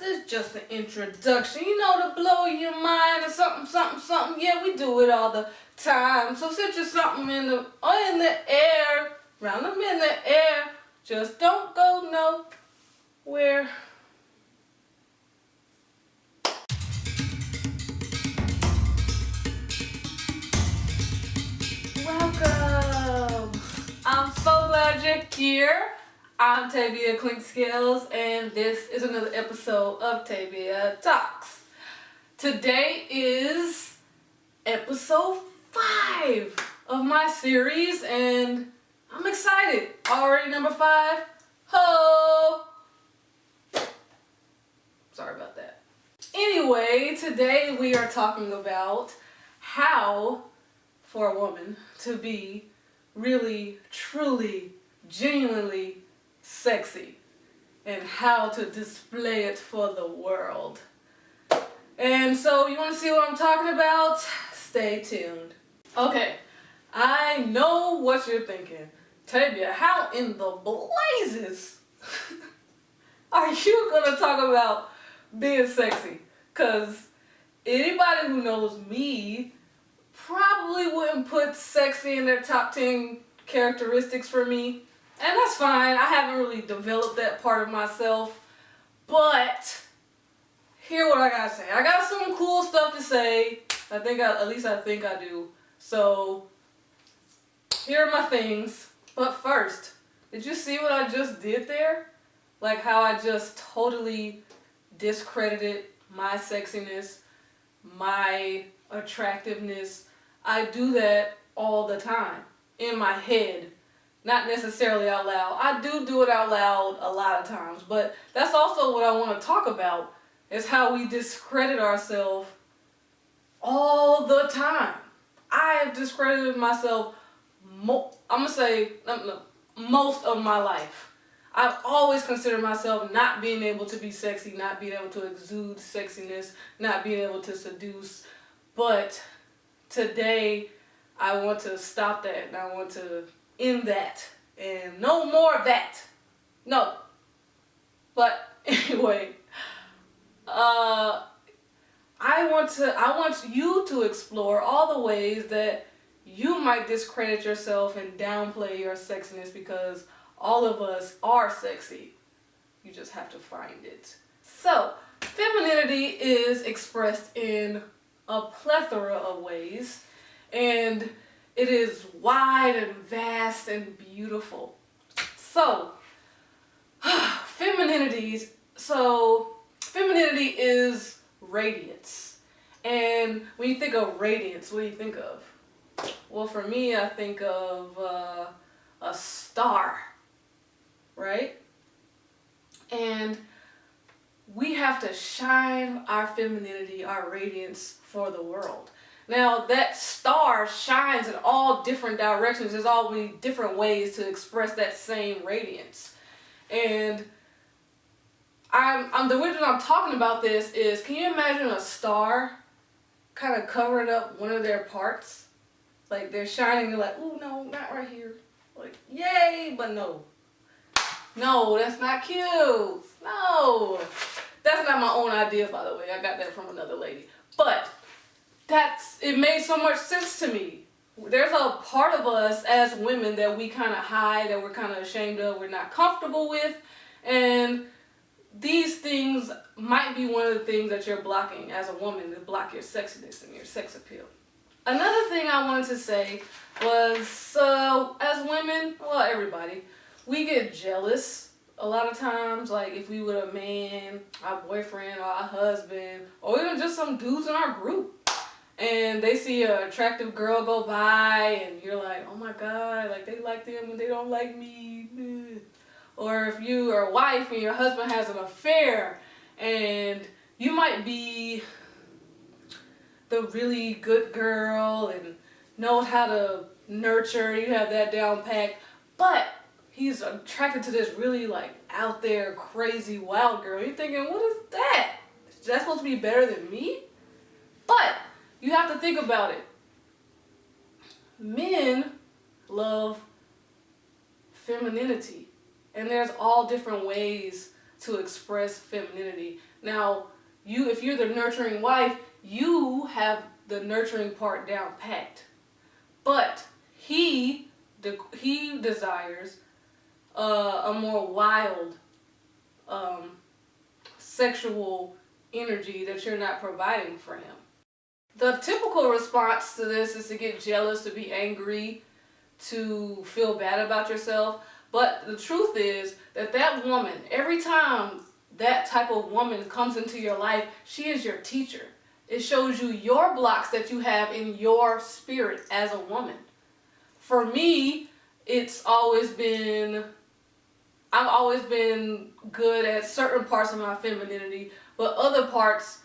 is just an introduction, you know, to blow your mind or something, something, something. Yeah, we do it all the time. So sit your something in the air, round them in the air. Just don't go nowhere. Welcome. I'm so glad you're here. I'm Tabia Clinkscales, and this is another episode of TabiaTalks. Today is episode 5 of my series, and I'm excited. Already number 5. Ho! Sorry about that. Anyway, today we are talking about how for a woman to be really, truly, genuinely sexy and how to display it for the world. And so you want to see what I'm talking about? Stay tuned. Okay, I know what you're thinking. Tabia, how in the blazes are you going to talk about being sexy? Because anybody who knows me probably wouldn't put sexy in their top 10 characteristics for me. And that's fine. I haven't really developed that part of myself. But hear what I gotta say. I got some cool stuff to say. At least I think I do. So here are my things. But first, did you see what I just did there? Like how I just totally discredited my sexiness, my attractiveness. I do that all the time in my head. Not necessarily out loud. I do it out loud a lot of times, but that's also what I want to talk about, is how we discredit ourselves all the time. I have discredited myself, most of my life. I've always considered myself not being able to be sexy, not being able to exude sexiness, not being able to seduce, but today I want to stop that and I want to end that and no more of that. No. But anyway, I want you to explore all the ways that you might discredit yourself and downplay your sexiness, because all of us are sexy. You just have to find it. So, femininity is expressed in a plethora of ways, and it is wide and vast and beautiful. So, femininity is radiance. And when you think of radiance, what do you think of? Well, for me, I think of a star, right? And we have to shine our femininity, our radiance for the world. Now, that star shines in all different directions. There's always different ways to express that same radiance. And the reason I'm talking about this is, can you imagine a star kind of covering up one of their parts? Like they're shining, they're like, ooh, no, not right here. Like, yay, but no. No, that's not cute. No. That's not my own idea, by the way. I got that from another lady. But it made so much sense to me. There's a part of us as women that we kind of hide, that we're kind of ashamed of, we're not comfortable with, and these things might be one of the things that you're blocking as a woman, to block your sexiness and your sex appeal. Another thing I wanted to say was, as women, well, everybody, we get jealous a lot of times. Like if we were a man, our boyfriend, or our husband, or even just some dudes in our group, and they see an attractive girl go by, and you're like, oh my God, like they like them and they don't like me. Or if you are a wife and your husband has an affair, and you might be the really good girl and know how to nurture, you have that down packed, but he's attracted to this really like out there crazy wild girl. You're thinking, what is that? Is that supposed to be better than me? But you have to think about it. Men love femininity, and there's all different ways to express femininity. Now, if you're the nurturing wife, you have the nurturing part down packed. But he desires a more wild sexual energy that you're not providing for him. The typical response to this is to get jealous, to be angry, to feel bad about yourself. But the truth is that woman, every time that type of woman comes into your life, she is your teacher. It shows you your blocks that you have in your spirit as a woman. For me, I've always been good at certain parts of my femininity, but other parts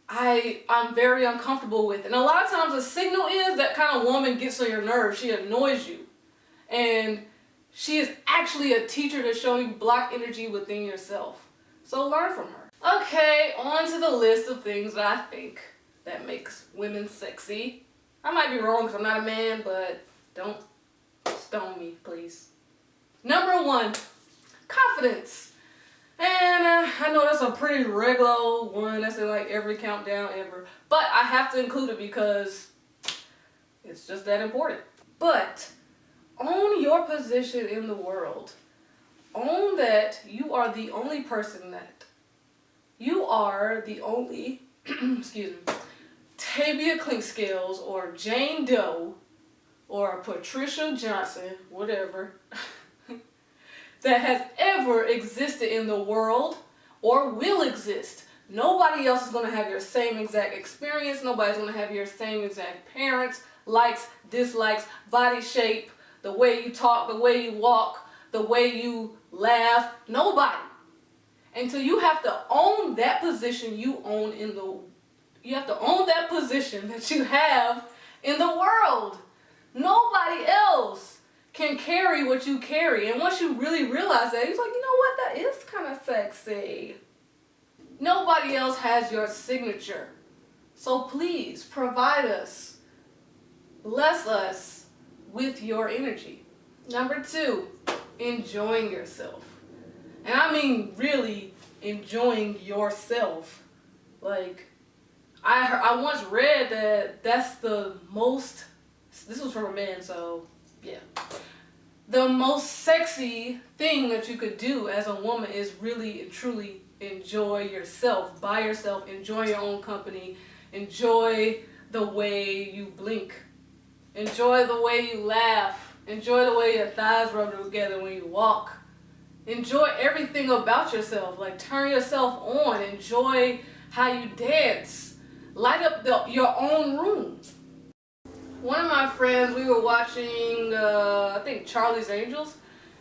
I'm very uncomfortable with. And a lot of times the signal is that kind of woman gets on your nerves. She annoys you. And she is actually a teacher to show you block energy within yourself. So learn from her. Okay, on to the list of things that I think that makes women sexy. I might be wrong because I'm not a man, but don't stone me, please. Number 1, confidence. And I know that's a pretty regular one. That's in like every countdown ever. But I have to include it because it's just that important. But own your position in the world. Own that you are the only person that. You are the only, excuse me, Tabia Clinkscales or Jane Doe or Patricia Johnson, whatever, that has ever existed in the world or will exist. Nobody else is going to have your same exact experience. Nobody's going to have your same exact parents, likes, dislikes, body shape, the way you talk, the way you walk, the way you laugh. Nobody. And so you have to own that position you have to own that position that you have in the world. Nobody else can carry what you carry. And once you really realize that, you're like, you know what, that is kind of sexy. Nobody else has your signature. So please provide us, bless us with your energy. Number 2, enjoying yourself. And I mean really enjoying yourself. Like, I once read that that's the most, this was from a man, so yeah. The most sexy thing that you could do as a woman is really and truly enjoy yourself, by yourself, enjoy your own company, enjoy the way you blink, enjoy the way you laugh, enjoy the way your thighs rub together when you walk. Enjoy everything about yourself, like turn yourself on, enjoy how you dance, light up your own room. One of my friends, we were watching, I think Charlie's Angels,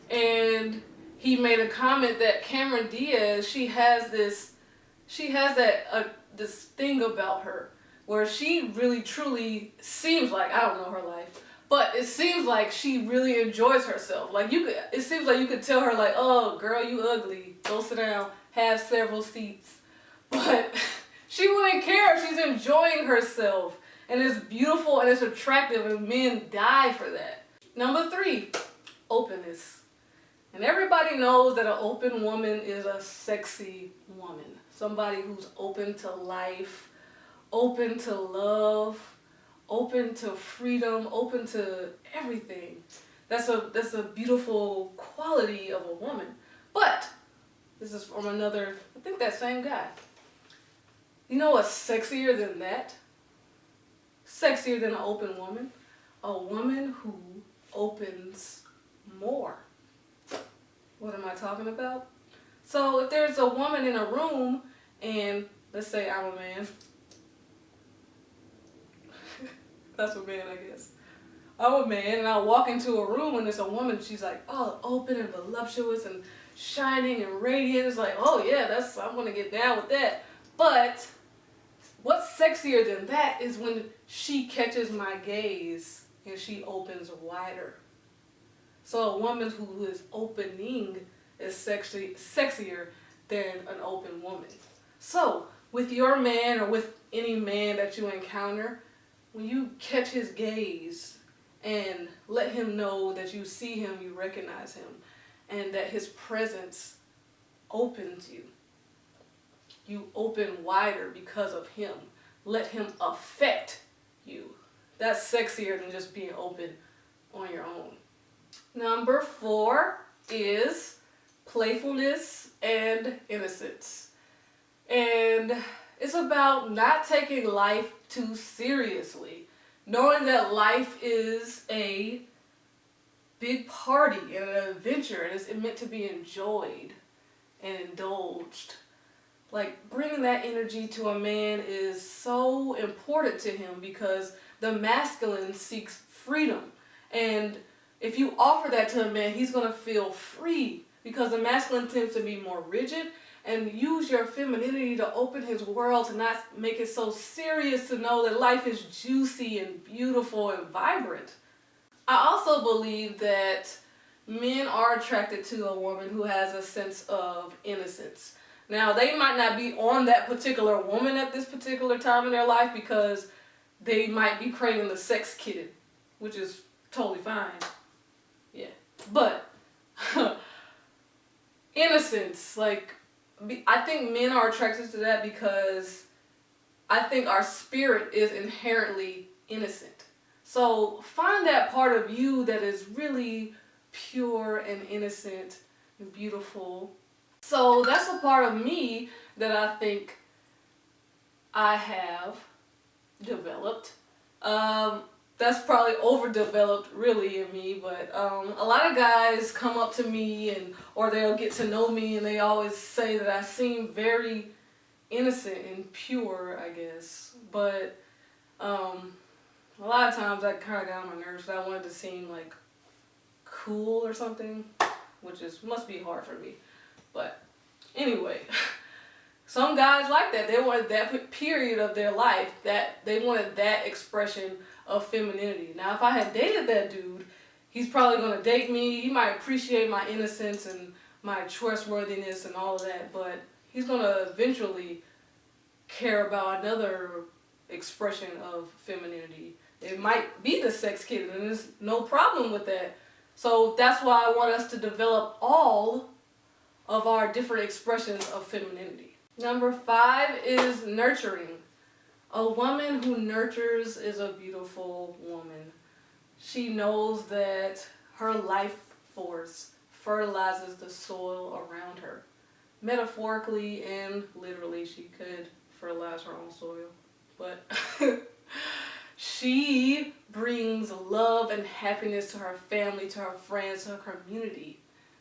and he made a comment that Cameron Diaz, she has this thing about her where she really truly seems like, I don't know her life, but it seems like she really enjoys herself. Like it seems like you could tell her like, oh girl, you ugly, go sit down, have several seats. But she wouldn't care. She's enjoying herself. And it's beautiful and it's attractive and men die for that. Number 3, openness. And everybody knows that an open woman is a sexy woman. Somebody who's open to life, open to love, open to freedom, open to everything. That's a beautiful quality of a woman. But this is from another, I think that same guy. You know what's sexier than that? Sexier than an open woman? A woman who opens more. What am I talking about? So if there's a woman in a room and let's say I'm a man. That's a man, I guess. I'm a man and I walk into a room and there's a woman, she's like, oh, open and voluptuous and shining and radiant. It's like, oh yeah, I'm gonna get down with that. But what's sexier than that is when she catches my gaze and she opens wider. So a woman who is opening is sexier than an open woman. So with your man or with any man that you encounter, when you catch his gaze and let him know that you see him, you recognize him, and that his presence opens you. You open wider because of him. Let him affect you. That's sexier than just being open on your own. Number 4 is playfulness and innocence. And it's about not taking life too seriously. Knowing that life is a big party and an adventure and it's meant to be enjoyed and indulged. Like, bringing that energy to a man is so important to him because the masculine seeks freedom. And if you offer that to a man, he's going to feel free because the masculine tends to be more rigid, and use your femininity to open his world, to not make it so serious, to know that life is juicy and beautiful and vibrant. I also believe that men are attracted to a woman who has a sense of innocence. Now, they might not be on that particular woman at this particular time in their life because they might be craving the sex kid, which is totally fine. Yeah. But innocence, like, I think men are attracted to that because I think our spirit is inherently innocent. So find that part of you that is really pure and innocent and beautiful. So that's a part of me that I think I have developed. That's probably overdeveloped really in me, but a lot of guys come up to me or they'll get to know me and they always say that I seem very innocent and pure, I guess. But a lot of times that kind of got on my nerves. I wanted to seem like cool or something, which must be hard for me. But anyway, some guys like that. They wanted that period of their life, that they wanted that expression of femininity. Now, if I had dated that dude, he's probably going to date me. He might appreciate my innocence and my trustworthiness and all of that, but he's going to eventually care about another expression of femininity. It might be the sex kid, and there's no problem with that. So that's why I want us to develop all of our different expressions of femininity. Number 5 is nurturing. A woman who nurtures is a beautiful woman. She knows that her life force fertilizes the soil around her. Metaphorically and literally, she could fertilize her own soil. But she brings love and happiness to her family, to her friends, to her community.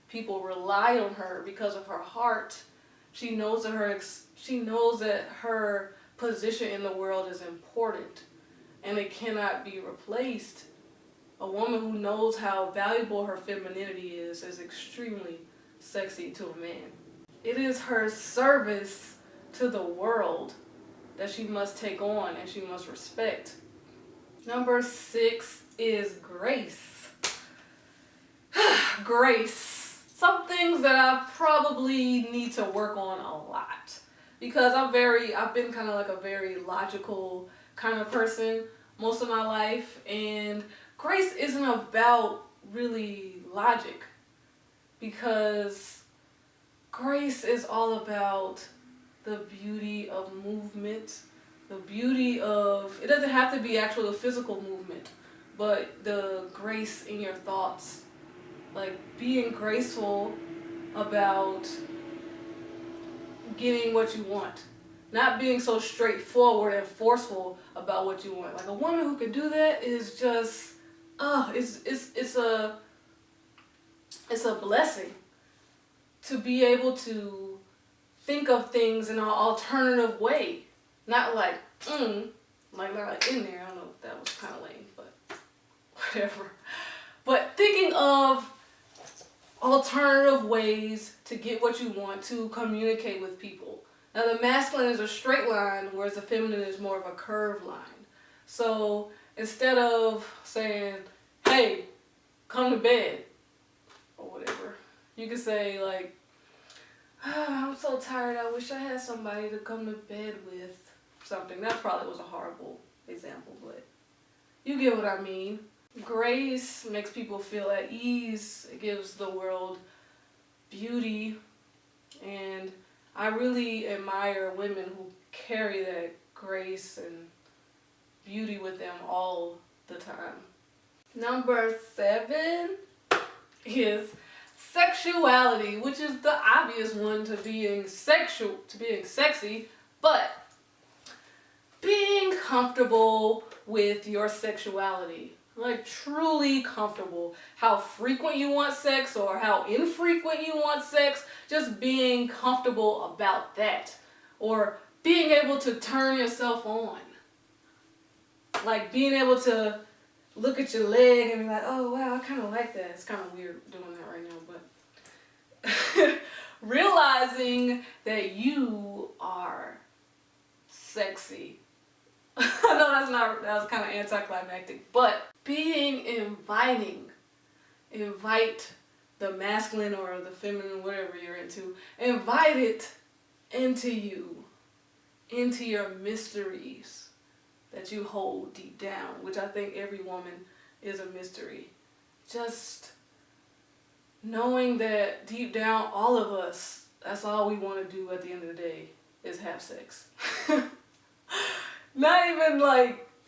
People rely on her because of her heart. She knows that her position in the world is important and it cannot be replaced. A woman who knows how valuable her femininity is extremely sexy to a man. It is her service to the world that she must take on and she must respect. Number 6 is grace. Grace. Some things that I probably need to work on a lot. Because I've been kind of like a very logical kind of person most of my life. And grace isn't about really logic. Because grace is all about the beauty of movement. The beauty of, it doesn't have to be actual physical movement, but the grace in your thoughts. Like being graceful about getting what you want. Not being so straightforward and forceful about what you want. Like a woman who can do that is just, it's a blessing to be able to think of things in an alternative way. Not like, like they're like in there. I don't know if that was kind of lame, but whatever. But thinking of alternative ways to get what you want, to communicate with people. Now the masculine is a straight line, whereas the feminine is more of a curved line. So instead of saying, hey, come to bed, or whatever, you can say like, I'm so tired, I wish I had somebody to come to bed with. Something. That probably was a horrible example, but you get what I mean. Grace makes people feel at ease. It gives the world beauty And I really admire women who carry that grace and beauty with them all the time. Number 7 is sexuality, which is the obvious one to being sexy, but being comfortable with your sexuality. Like truly comfortable. How frequent you want sex or how infrequent you want sex, just being comfortable about that. Or being able to turn yourself on. Like being able to look at your leg and be like, oh wow, I kind of like that. It's kind of weird doing that right now, but realizing that you are sexy. I know that was kind of anticlimactic, but being inviting. Invite the masculine or the feminine, whatever you're into. Invite it into you, into your mysteries that you hold deep down, which I think every woman is a mystery. Just knowing that deep down, all of us, that's all we want to do at the end of the day is have sex. Not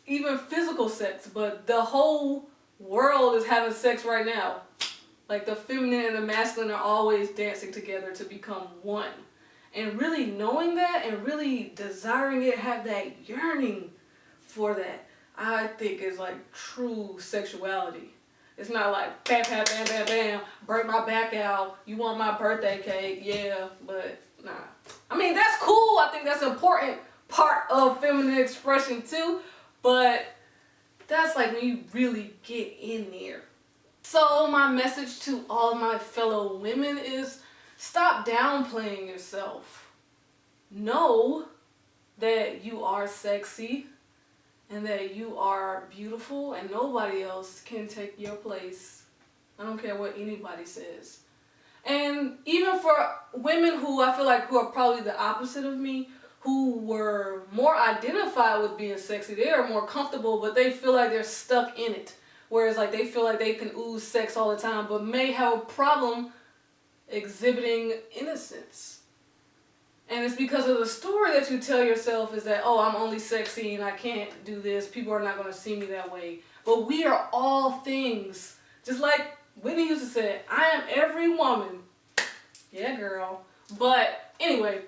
even physical sex, but the whole world is having sex right now. Like the feminine and the masculine are always dancing together to become one. And really knowing that and really desiring it, have that yearning for that, I think is like true sexuality. It's not like bam, bam, bam, bam, bam, break my back out, you want my birthday cake, yeah, but nah. I mean, that's cool. I think that's an important part of feminine expression too, but that's like when you really get in there. So my message to all my fellow women is stop downplaying yourself. Know that you are sexy and that you are beautiful and nobody else can take your place. I don't care what anybody says. And even for women who I feel like who are probably the opposite of me, who were more identified with being sexy, they are more comfortable, but they feel like they're stuck in it. Whereas like they feel like they can ooze sex all the time, but may have a problem exhibiting innocence. And it's because of the story that you tell yourself is that, oh, I'm only sexy and I can't do this. People are not going to see me that way. But we are all things. Just like Whitney used to say, I am every woman. Yeah, girl. But anyway,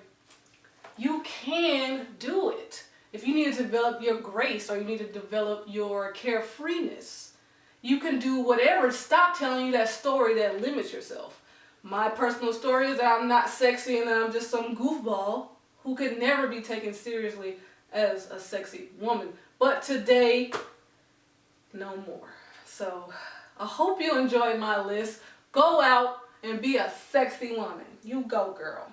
you can do it. If you need to develop your grace or you need to develop your carefreeness, you can do whatever. Stop telling you that story that limits yourself. My personal story is that I'm not sexy and that I'm just some goofball who could never be taken seriously as a sexy woman. But today, no more. So I hope you enjoyed my list. Go out and be a sexy woman. You go, girl.